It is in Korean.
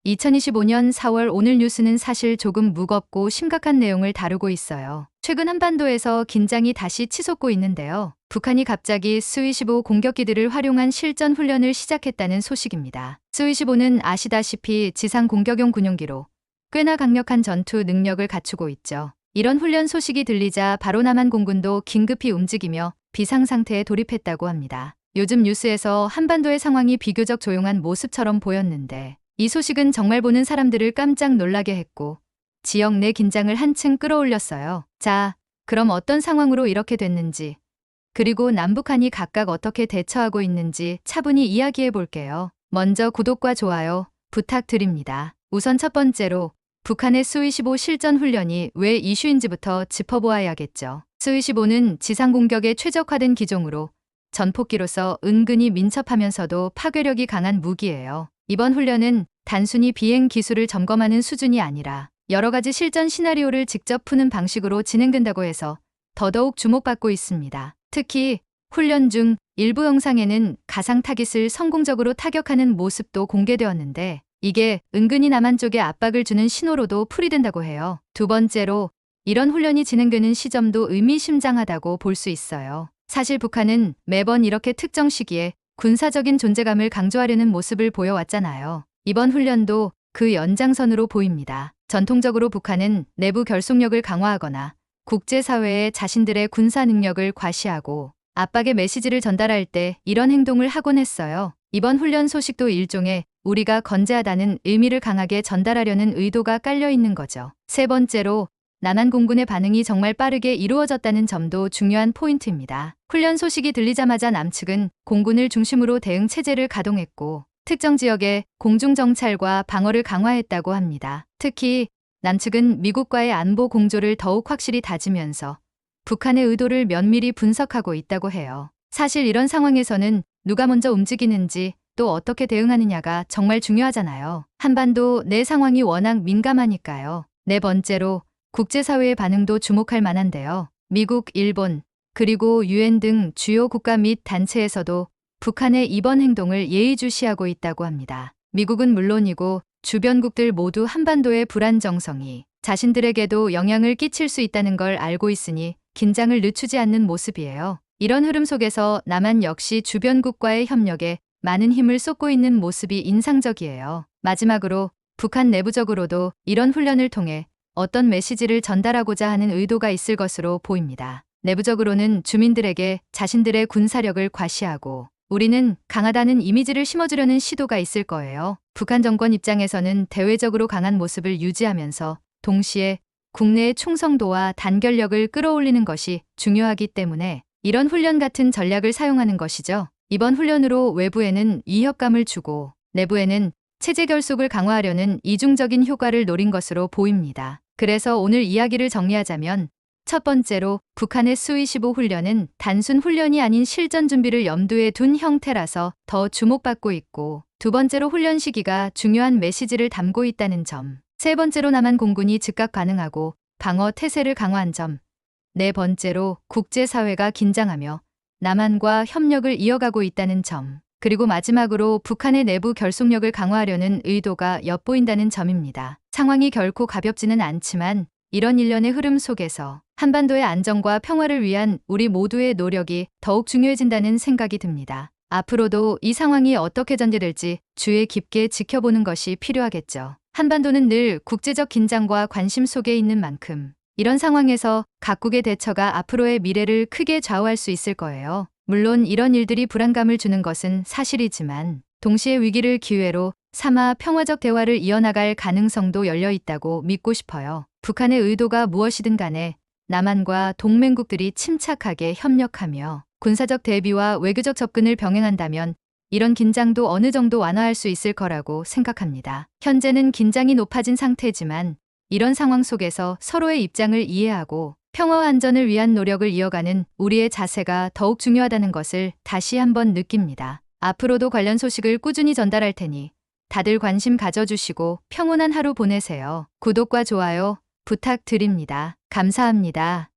2025년 4월 오늘 뉴스는 사실 조금 무겁고 심각한 내용을 다루고 있어요. 최근 한반도에서 긴장이 다시 치솟고 있는데요. 북한이 갑자기 수-25 공격기들을 활용한 실전 훈련을 시작했다는 소식입니다. 수-25는 아시다시피 지상 공격용 군용기로 꽤나 강력한 전투 능력을 갖추고 있죠. 이런 훈련 소식이 들리자 바로 남한 공군도 긴급히 움직이며 비상상태에 돌입했다고 합니다. 요즘 뉴스에서 한반도의 상황이 비교적 조용한 모습처럼 보였는데 이 소식은 정말 보는 사람들을 깜짝 놀라게 했고 지역 내 긴장을 한층 끌어올렸어요. 자, 그럼 어떤 상황으로 이렇게 됐는지 그리고 남북한이 각각 어떻게 대처하고 있는지 차분히 이야기해 볼게요. 먼저 구독과 좋아요 부탁드립니다. 우선 첫 번째로 북한의 수-25 실전 훈련이 왜 이슈인지부터 짚어보아야겠죠. 수-25는 지상 공격에 최적화된 기종으로 전폭기로서 은근히 민첩하면서도 파괴력이 강한 무기예요. 이번 훈련은 단순히 비행 기술을 점검하는 수준이 아니라 여러 가지 실전 시나리오를 직접 푸는 방식으로 진행된다고 해서 더더욱 주목받고 있습니다. 특히 훈련 중 일부 영상에는 가상 타깃을 성공적으로 타격하는 모습도 공개되었는데 이게 은근히 남한 쪽에 압박을 주는 신호로도 풀이된다고 해요. 두 번째로 이런 훈련이 진행되는 시점도 의미심장하다고 볼 수 있어요. 사실 북한은 매번 이렇게 특정 시기에 군사적인 존재감을 강조하려는 모습을 보여왔잖아요. 이번 훈련도 그 연장선으로 보입니다. 전통적으로 북한은 내부 결속력을 강화하거나 국제사회에 자신들의 군사 능력을 과시하고 압박의 메시지를 전달할 때 이런 행동을 하곤 했어요. 이번 훈련 소식도 일종의 우리가 건재하다는 의미를 강하게 전달하려는 의도가 깔려 있는 거죠. 세 번째로 남한 공군의 반응이 정말 빠르게 이루어졌다는 점도 중요한 포인트입니다. 훈련 소식이 들리자마자 남측은 공군을 중심으로 대응 체제를 가동했고 특정 지역의 공중정찰과 방어를 강화했다고 합니다. 특히 남측은 미국과의 안보 공조를 더욱 확실히 다지면서 북한의 의도를 면밀히 분석하고 있다고 해요. 사실 이런 상황에서는 누가 먼저 움직이는지 또 어떻게 대응하느냐가 정말 중요하잖아요. 한반도 내 상황이 워낙 민감하니까요. 네 번째로 국제사회의 반응도 주목할 만한데요. 미국, 일본, 그리고 UN 등 주요 국가 및 단체에서도 북한의 이번 행동을 예의주시하고 있다고 합니다. 미국은 물론이고 주변국들 모두 한반도의 불안정성이 자신들에게도 영향을 끼칠 수 있다는 걸 알고 있으니 긴장을 늦추지 않는 모습이에요. 이런 흐름 속에서 남한 역시 주변국과의 협력에 많은 힘을 쏟고 있는 모습이 인상적이에요. 마지막으로 북한 내부적으로도 이런 훈련을 통해 어떤 메시지를 전달하고자 하는 의도가 있을 것으로 보입니다. 내부적으로는 주민들에게 자신들의 군사력을 과시하고 우리는 강하다는 이미지를 심어주려는 시도가 있을 거예요. 북한 정권 입장에서는 대외적으로 강한 모습을 유지하면서 동시에 국내의 충성도와 단결력을 끌어올리는 것이 중요하기 때문에 이런 훈련 같은 전략을 사용하는 것이죠. 이번 훈련으로 외부에는 위협감을 주고 내부에는 체제 결속을 강화하려는 이중적인 효과를 노린 것으로 보입니다. 그래서 오늘 이야기를 정리하자면 첫 번째로 북한의 수-25 훈련은 단순 훈련이 아닌 실전 준비를 염두에 둔 형태라서 더 주목받고 있고 두 번째로 훈련 시기가 중요한 메시지를 담고 있다는 점 세 번째로 남한 공군이 즉각 반응하고 방어 태세를 강화한 점 네 번째로 국제사회가 긴장하며 남한과 협력을 이어가고 있다는 점 그리고 마지막으로 북한의 내부 결속력을 강화하려는 의도가 엿보인다는 점입니다. 상황이 결코 가볍지는 않지만 이런 일련의 흐름 속에서 한반도의 안정과 평화를 위한 우리 모두의 노력이 더욱 중요해진다는 생각이 듭니다. 앞으로도 이 상황이 어떻게 전개될지 주의 깊게 지켜보는 것이 필요하겠죠. 한반도는 늘 국제적 긴장과 관심 속에 있는 만큼 이런 상황에서 각국의 대처가 앞으로의 미래를 크게 좌우할 수 있을 거예요. 물론 이런 일들이 불안감을 주는 것은 사실이지만 동시에 위기를 기회로 삼아 평화적 대화를 이어나갈 가능성도 열려 있다고 믿고 싶어요. 북한의 의도가 무엇이든 간에 남한과 동맹국들이 침착하게 협력하며 군사적 대비와 외교적 접근을 병행한다면 이런 긴장도 어느 정도 완화할 수 있을 거라고 생각합니다. 현재는 긴장이 높아진 상태지만 이런 상황 속에서 서로의 입장을 이해하고 평화와 안전을 위한 노력을 이어가는 우리의 자세가 더욱 중요하다는 것을 다시 한번 느낍니다. 앞으로도 관련 소식을 꾸준히 전달할 테니 다들 관심 가져주시고 평온한 하루 보내세요. 구독과 좋아요 부탁드립니다. 감사합니다.